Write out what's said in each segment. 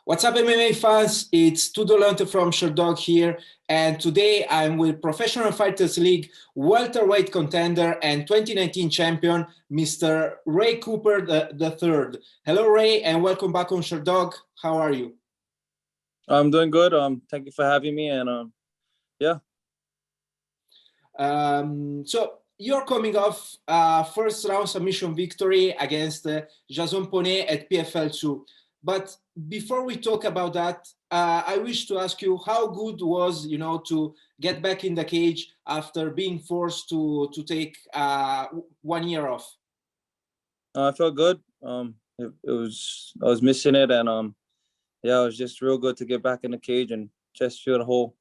What's up, MMA fans? It's Tudor Leonte from Sherdog here, and today I'm with Professional Fighters League welterweight contender and 2019 champion, Mr. Ray Cooper the third. Hello, Ray, and welcome back on Sherdog. How are you? I'm doing good. Thank you for having me, and yeah. So you're coming off first round submission victory against Jason Ponet at PFL 2. But before we talk about that, I wish to ask you how good was, to get back in the cage after being forced to take 1 year off. I felt good. It was I was missing it, and yeah, it was just real good to get back in the cage and just feel the whole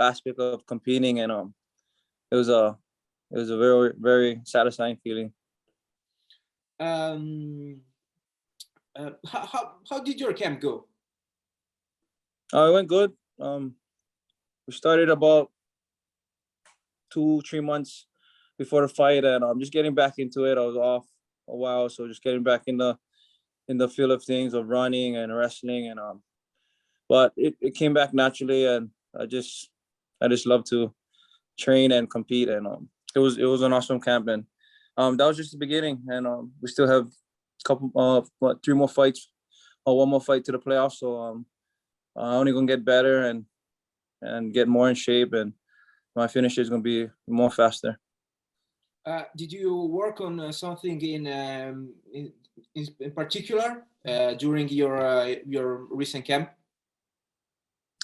aspect of competing, and it was a very very satisfying feeling. How did your camp go? It went good. We started about 2-3 months before the fight, and I'm just getting back into it. I was off a while, so just getting back in the feel of things of running and wrestling, and but it came back naturally, and I just love to train and compete, and it was an awesome camp, and that was just the beginning, and we still have a couple 3 more fights or 1 more fight to the playoffs, so I'm only gonna get better and get more in shape, and my finish is gonna be more faster. Did you work on something in particular during your recent camp?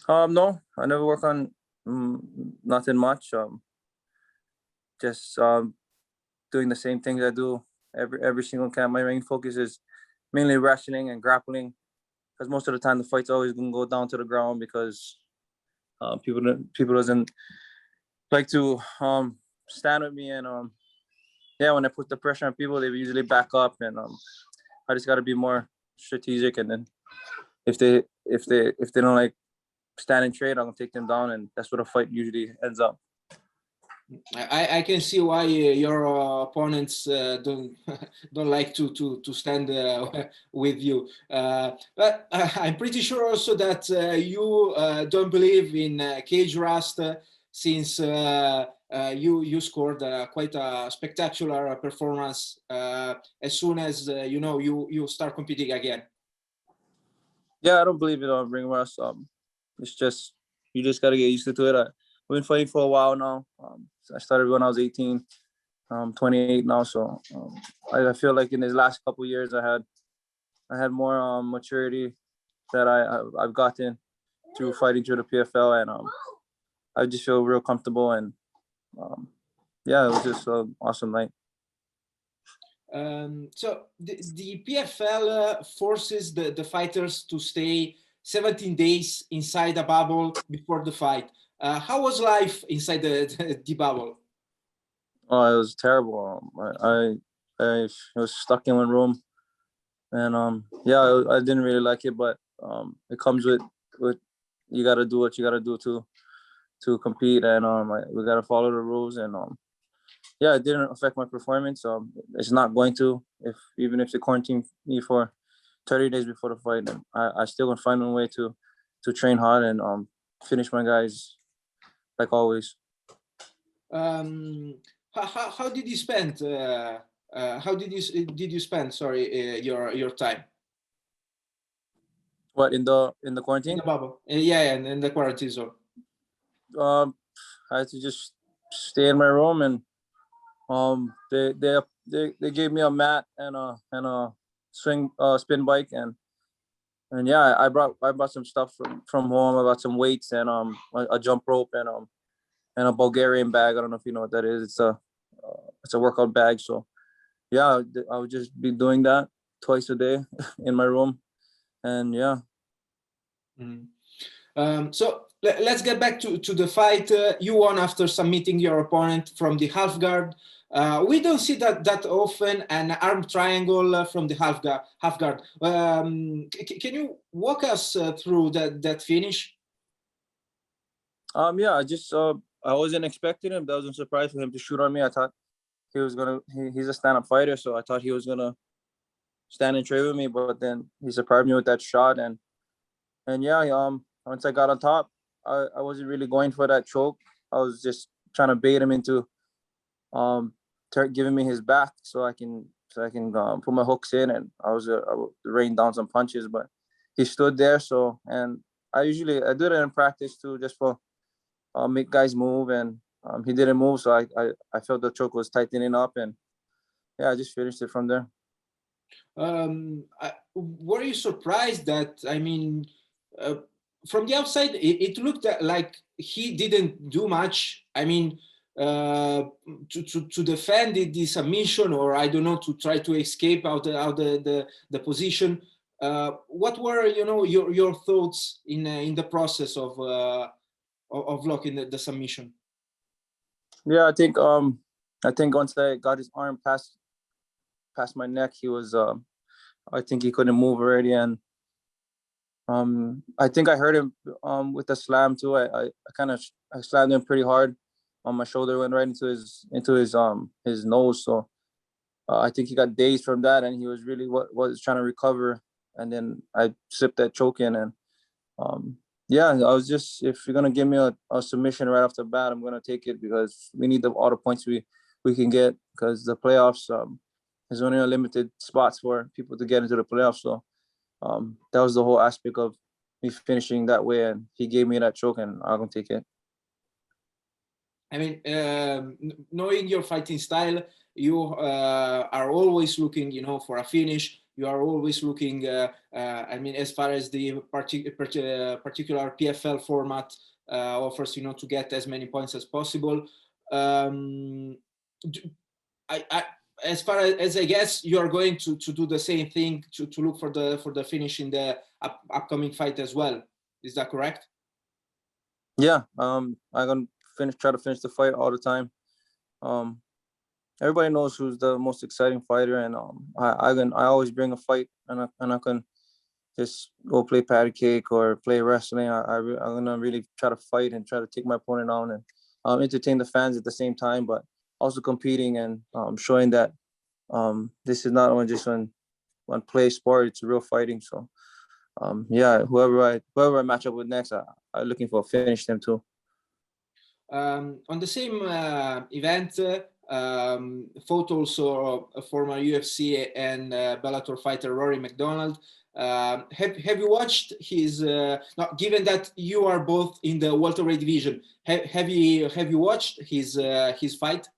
No, I never work on nothing much. Just doing the same things I do every single camp. My main focus is mainly wrestling and grappling, because most of the time the fight's always gonna go down to the ground, because people doesn't like to stand with me, and yeah, when I put the pressure on people, they usually back up, and I just got to be more strategic, and then if they don't like stand and trade, I'm gonna take them down, and that's what a fight usually ends up. I can see why your opponents don't like to stand with you, but I'm pretty sure also that you don't believe in cage rust, since you scored quite a spectacular performance as soon as you start competing again. Yeah, I don't believe it on ring rust. It's just you just gotta get used to it. I've been fighting for a while now. I started when I was 18. I'm 28 now, so I feel like in these last couple of years I had more maturity that I've gotten through fighting through the PFL, and I just feel real comfortable, and yeah, it was just an awesome night. So the PFL forces the fighters to stay 17 days inside a bubble before the fight. How was life inside the bubble? Oh, it was terrible. I was stuck in one room, and yeah, I didn't really like it, but it comes with you got to do what you got to do to compete, and we got to follow the rules, and yeah, it didn't affect my performance. It's not going to, even if they quarantine me for 30 days before the fight, and I still gonna find a way to train hard and finish my guys like always. How did you spend? How did you spend? Sorry, your time. What, in the quarantine? In the bubble. Yeah, in the quarantine zone. I had to just stay in my room, and they gave me a mat and a spin bike, and yeah, I brought some stuff from home. I brought some weights and a jump rope and a Bulgarian bag. I don't know if you know what that is. It's a workout bag. So yeah, I would just be doing that twice a day in my room, and yeah. So let's get back to the fight. You won after submitting your opponent from the half guard. We don't see that often, an arm triangle from the half guard. Can you walk us through that finish? Yeah, I wasn't expecting him. That was a surprise for him to shoot on me. I thought he was gonna. He's a stand-up fighter, so I thought he was gonna stand and trade with me. But then he surprised me with that shot, and And yeah, once I got on top, I wasn't really going for that choke. I was just trying to bait him into giving me his back so I can put my hooks in, and I would rain down some punches, but he stood there. So, and I do it in practice too, just for make guys move, and he didn't move, so I felt the choke was tightening up, and yeah, I just finished it from there. Were you surprised that, I mean, from the outside, it looked like he didn't do much. I mean, to defend the submission, or I don't know, to try to escape out the position. What were, you know, your thoughts in the process of locking the submission? Yeah, I think once I got his arm past my neck, he was I think he couldn't move already, and I think I hurt him with the slam too. I slammed him pretty hard on my shoulder, went right into his nose. So I think he got dazed from that, and he was really was trying to recover. And then I slipped that choke in, and yeah, I was just, if you're gonna give me a submission right off the bat, I'm gonna take it, because we need all the points we can get, because the playoffs, there's only a limited spots for people to get into the playoffs. So that was the whole aspect of me finishing that way, and he gave me that choke, and I'm gonna take it. I mean, knowing your fighting style, you are always looking, you know, for a finish. You are always looking, I mean, as far as the particular PFL format offers, you know, to get as many points as possible. I, as far as I guess, you are going to do the same thing, to look for the finish in the upcoming fight as well. Is that correct? Yeah, I'm gonna try to finish the fight all the time. Um, Everybody knows who's the most exciting fighter, and I always bring a fight, and I can just go play patty cake or play wrestling. I'm gonna really try to fight and try to take my opponent on, and entertain the fans at the same time, but also competing and showing that this is not only just one play sport; it's real fighting. So yeah, whoever I match up with next, I'm looking for a finish them too. On the same event, fought also a former UFC and Bellator fighter, Rory MacDonald. Have you watched his? Now, given that you are both in the welterweight division, have you watched his fight?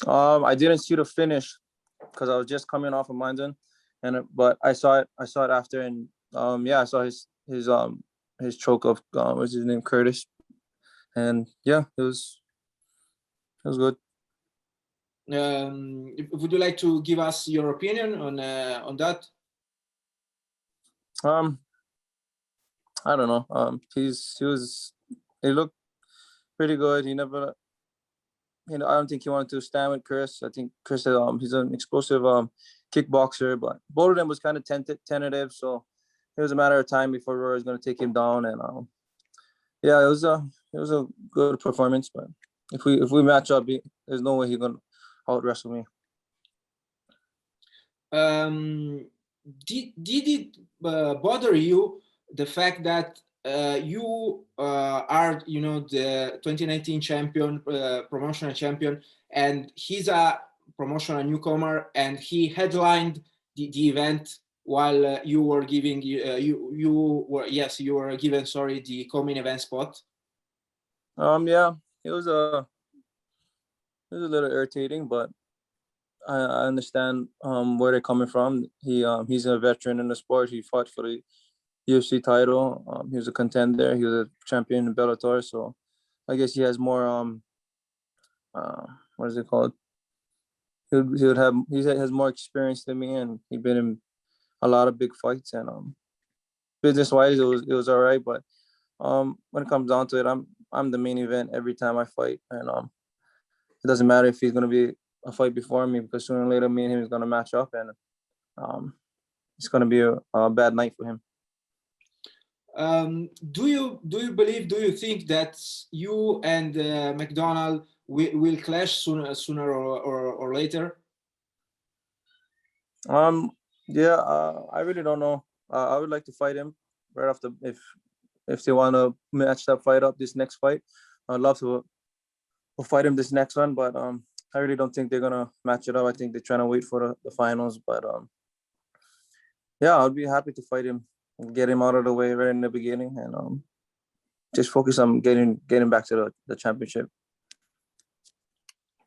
I didn't see the finish because I was just coming off of London, but I saw it. I saw it after, and yeah, I saw his choke of what's his name, Curtis, and yeah, it was good. Would you like to give us your opinion on that? I don't know. He looked pretty good. He never, I don't think he wanted to stand with Chris. I think Chris, he's an explosive kickboxer, but both of them was kind of tentative. So it was a matter of time before Roy was going to take him down, and yeah, it was a good performance. But if we match up, there's no way he's going to out wrestle me. Did it bother you, the fact that you are, you know, the 2019 champion, promotional champion, and he's a promotional newcomer, and he headlined the event while you were giving you were given, sorry, the co-main event spot? Yeah, it was a little irritating, but I understand where they're coming from. He's a veteran in the sport. He fought for the UFC title. He was a contender. He was a champion in Bellator. So I guess he has more what is it called? He has more experience than me, and he's been in a lot of big fights. And business wise, it was all right. But when it comes down to it, I'm the main event every time I fight, and it doesn't matter if he's gonna be a fight before me, because sooner or later me and him is gonna match up, and um, it's gonna be a bad night for him. Do you believe? Do you think that you and MacDonald will clash sooner or later? Yeah, I really don't know. I would like to fight him, right after if they want to match that fight up, this next fight. I'd love to fight him this next one, but I really don't think they're gonna match it up. I think they're trying to wait for the finals, but yeah, I'll be happy to fight him and get him out of the way right in the beginning, and just focus on getting back to the championship.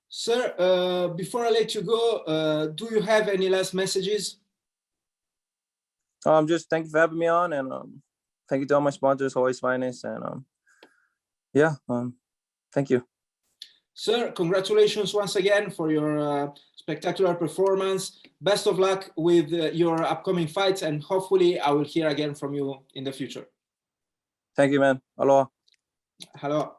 Sir, before I let you go, do you have any last messages? Just thank you for having me on, and thank you to all my sponsors, Always Finest, and yeah, thank you. Sir, congratulations once again for your spectacular performance. Best of luck with your upcoming fights, and hopefully I will hear again from you in the future. Thank you, man. Aloha. Hello.